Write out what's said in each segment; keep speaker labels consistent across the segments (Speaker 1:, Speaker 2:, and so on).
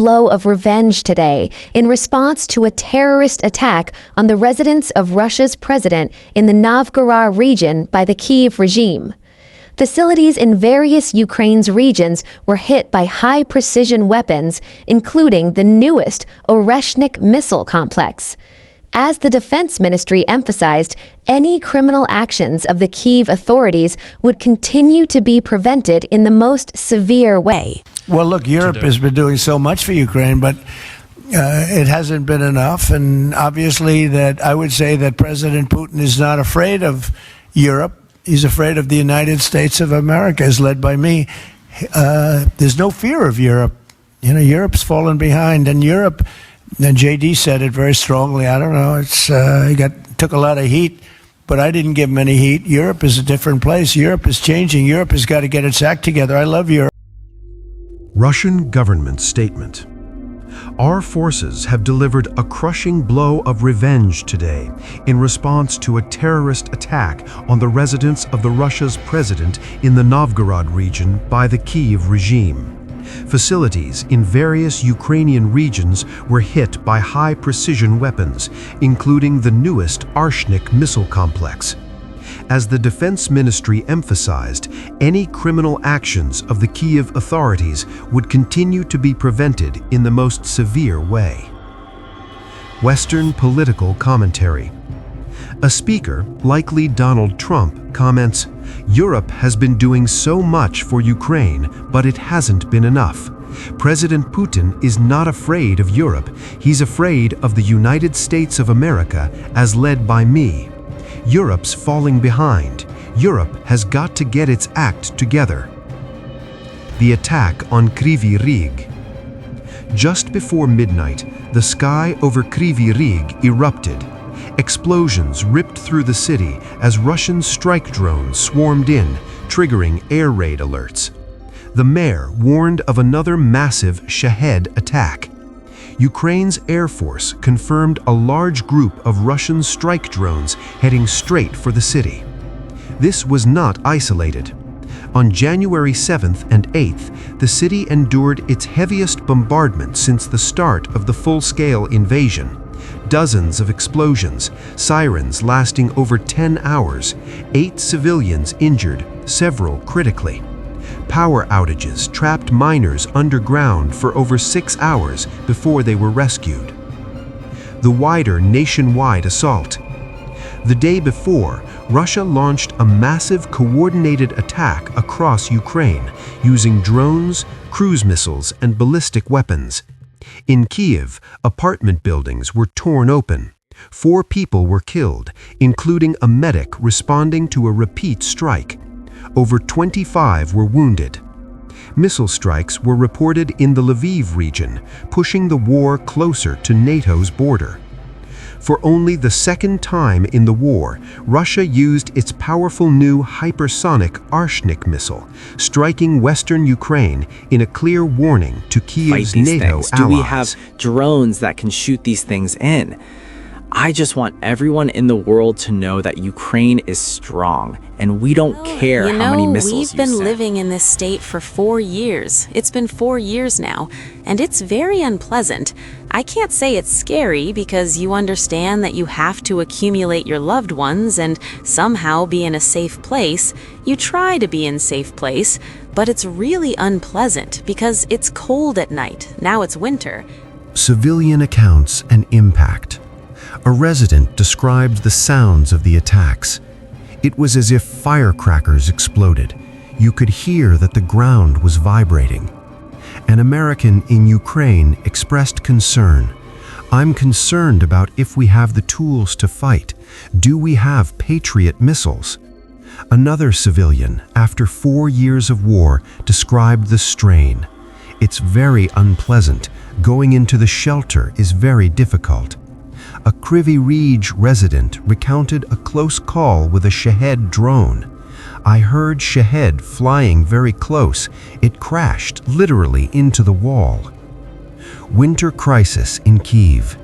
Speaker 1: blow of revenge today in response to a terrorist attack on the residence of Russia's president in the Novgorod region by the Kyiv regime. Facilities in various Ukraine's regions were hit by high-precision weapons, including the newest Oreshnik missile complex. As the Defense Ministry emphasized, any criminal actions of the Kyiv authorities would continue to be prevented in the most severe way.
Speaker 2: Well, look, Europe has been doing so much for Ukraine, but it hasn't been enough. And obviously that I would say that President Putin is not afraid of Europe. He's afraid of the United States of America, as led by me. There's no fear of Europe. You know, Europe's fallen behind, and Europe, and JD said it very strongly. I don't know. He took a lot of heat, but I didn't give him any heat. Europe is a different place. Europe is changing. Europe has got to get its act together. I love Europe.
Speaker 3: Russian government statement. Our forces have delivered a crushing blow of revenge today in response to a terrorist attack on the residence of the Russia's president in the Novgorod region by the Kyiv regime. Facilities in various Ukrainian regions were hit by high-precision weapons, including the newest Oreshnik missile complex. As the Defense Ministry emphasized, any criminal actions of the Kyiv authorities would continue to be prevented in the most severe way. Western political commentary. A speaker, likely Donald Trump, comments, "Europe has been doing so much for Ukraine, but it hasn't been enough. President Putin is not afraid of Europe. He's afraid of the United States of America, as led by me. Europe's falling behind. Europe has got to get its act together." The attack on Kryvyi Rih. Just before midnight, the sky over Kryvyi Rih erupted. Explosions ripped through the city as Russian strike drones swarmed in, triggering air raid alerts. The mayor warned of another massive Shahed attack. Ukraine's Air Force confirmed a large group of Russian strike drones heading straight for the city. This was not isolated. On January 7th and 8th, the city endured its heaviest bombardment since the start of the full-scale invasion. Dozens of explosions, sirens lasting over 10 hours, 8 civilians injured, several critically. Power outages trapped miners underground for over 6 hours before they were rescued. The wider nationwide assault. The day before, Russia launched a massive coordinated attack across Ukraine using drones, cruise missiles, and ballistic weapons. In Kyiv, apartment buildings were torn open. 4 people were killed, including a medic responding to a repeat strike. Over 25 were wounded. Missile strikes were reported in the Lviv region, pushing the war closer to NATO's border. For only the second time in the war, Russia used its powerful new hypersonic Oreshnik missile, striking western Ukraine in a clear warning to Kyiv's NATO allies.
Speaker 4: Do we have drones that can shoot these things in? I just want everyone in the world to know that Ukraine is strong, and we don't care how many missiles you send.
Speaker 5: We've been living in this state for 4 years. It's been 4 years now, and it's very unpleasant. I can't say it's scary because you understand that you have to accumulate your loved ones and somehow be in a safe place. You try to be in a safe place, but it's really unpleasant because it's cold at night. Now it's winter.
Speaker 3: Civilian accounts and impact. A resident described the sounds of the attacks. It was as if firecrackers exploded. You could hear that the ground was vibrating. An American in Ukraine expressed concern. "I'm concerned about if we have the tools to fight. Do we have Patriot missiles?" Another civilian, after 4 years of war, described the strain. "It's very unpleasant. Going into the shelter is very difficult." A Kryvyi Rih resident recounted a close call with a Shahed drone. "I heard Shahed flying very close. It crashed literally into the wall." Winter crisis in Kyiv.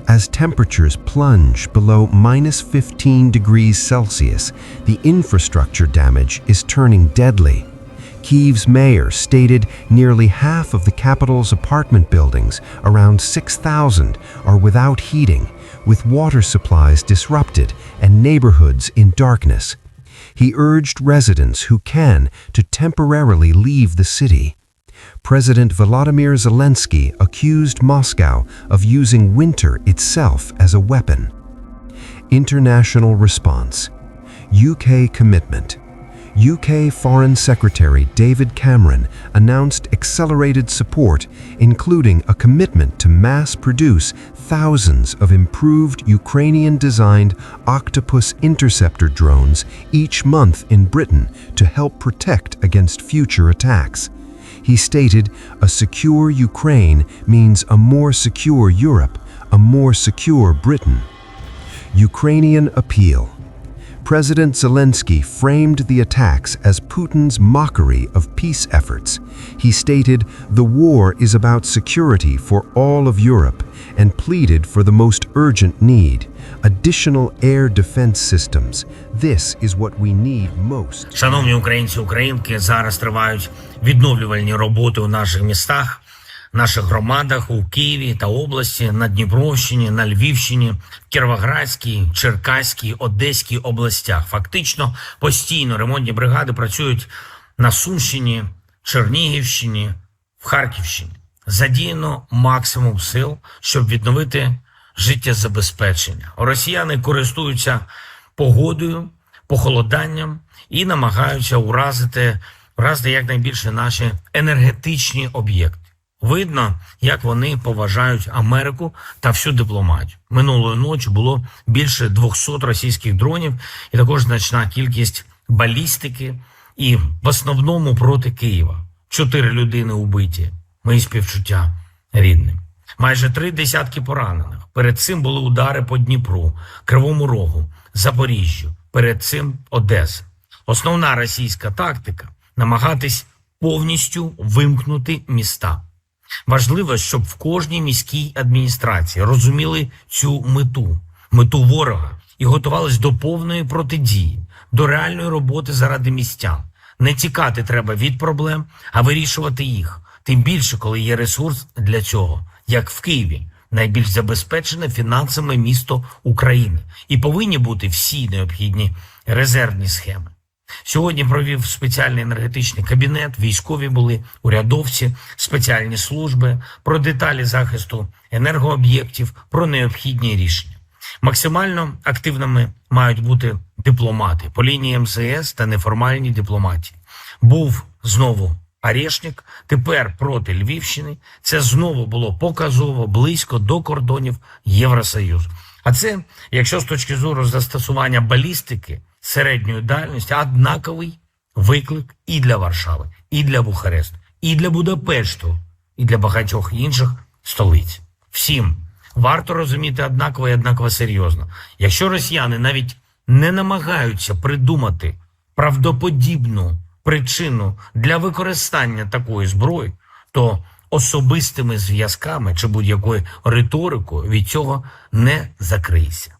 Speaker 3: As temperatures plunge below -15 degrees Celsius, the infrastructure damage is turning deadly. Kyiv's mayor stated nearly half of the capital's apartment buildings, around 6,000, are without heating, with water supplies disrupted and neighborhoods in darkness. He urged residents who can to temporarily leave the city. President Volodymyr Zelenskyy accused Moscow of using winter itself as a weapon. International response. UK commitment. UK Foreign Secretary David Cameron announced accelerated support, including a commitment to mass-produce thousands of improved Ukrainian-designed Octopus interceptor drones each month in Britain to help protect against future attacks. He stated, "A secure Ukraine means a more secure Europe, a more secure Britain." Ukrainian appeal. President Zelenskyy framed the attacks as Putin's mockery of peace efforts. He stated, "The war is about security for all of Europe," and pleaded for the most urgent need, additional air defense systems. This is what we need most.
Speaker 6: Шановні українці, українки, зараз тривають відновлювальні роботи у наших містах, наших громадах у Києві та області, на Дніпровщині, на Львівщині, Кіровоградській, Черкаській, Одеській областях. Фактично постійно ремонтні бригади працюють на Сумщині, Чернігівщині, в Харківщині. Задіяно максимум сил, щоб відновити життєзабезпечення. Росіяни користуються погодою, похолоданням і намагаються уразити якнайбільше наші енергетичні об'єкти. Видно, як вони поважають Америку та всю дипломатію. Минулої ночі було більше 200 російських дронів і також значна кількість балістики і в основному проти Києва. 4 людини убиті. Мої співчуття рідним. Майже 3 десятки поранених. Перед цим були удари по Дніпру, Кривому Рогу, Запоріжжю. Перед цим Одеса. Основна російська тактика – намагатись повністю вимкнути міста. Важливо, щоб в кожній міській адміністрації розуміли цю мету ворога і готувались до повної протидії, до реальної роботи заради містян. Не тікати треба від проблем, а вирішувати їх. Тим більше, коли є ресурс для цього, як в Києві, найбільш забезпечене фінансами місто України. І повинні бути всі необхідні резервні схеми. Сьогодні провів спеціальний енергетичний кабінет, військові були, урядовці, спеціальні служби, про деталі захисту енергооб'єктів, про необхідні рішення. Максимально активними мають бути дипломати по лінії МЗС та неформальній дипломатії. Був знову Орешник, тепер проти Львівщини. Це знову було показово близько до кордонів Євросоюзу. А це, якщо з точки зору застосування балістики середньої дальності, однаковий виклик і для Варшави, і для Бухаресту, і для Будапешту, і для багатьох інших столиць. Всім варто розуміти однаково і однаково серйозно. Якщо росіяни навіть не намагаються придумати правдоподібну причину для використання такої зброї, то особистими зв'язками чи будь-якою риторикою від цього не закрийся.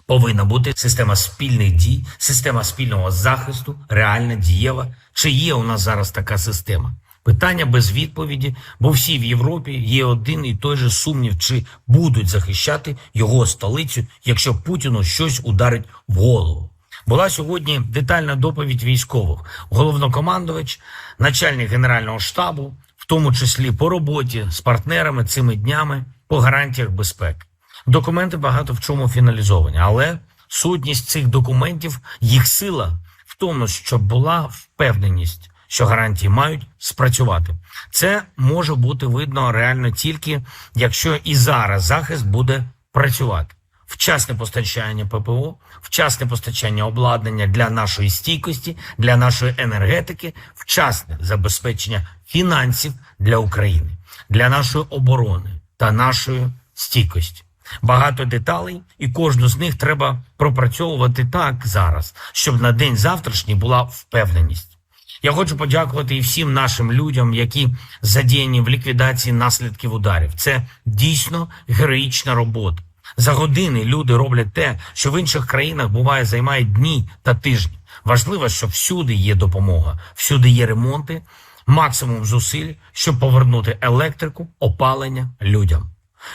Speaker 6: Повинна бути система спільних дій, система спільного захисту, реальна, дієва. Чи є у нас зараз така система? Питання без відповіді, бо всі в Європі є один і той же сумнів, чи будуть захищати його столицю, якщо Путіну щось ударить в голову. Була сьогодні детальна доповідь військових. Головнокомандувач, начальник Генерального штабу, в тому числі по роботі з партнерами цими днями, по гарантіях безпеки. Документи багато в чому фіналізовані, але сутність цих документів, їх сила в тому, щоб була впевненість, що гарантії мають спрацювати. Це може бути видно реально тільки, якщо і зараз захист буде працювати. Вчасне постачання ППО, вчасне постачання обладнання для нашої стійкості, для нашої енергетики, вчасне забезпечення фінансів для України, для нашої оборони та нашої стійкості. Багато деталей, і кожну з них треба пропрацьовувати так зараз, щоб на день завтрашній була впевненість. Я хочу подякувати і всім нашим людям, які задіяні в ліквідації наслідків ударів. Це дійсно героїчна робота. За години люди роблять те, що в інших країнах буває займає дні та тижні. Важливо, що всюди є допомога, всюди є ремонти, максимум зусиль, щоб повернути електрику, опалення людям.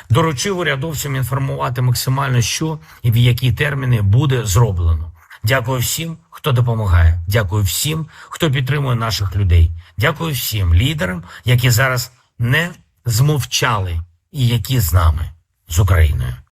Speaker 6: Доручив урядовцям інформувати максимально, що і в які терміни буде зроблено. Дякую всім, хто допомагає. Дякую всім, хто підтримує наших людей. Дякую всім лідерам, які зараз не змовчали і які з нами, з Україною.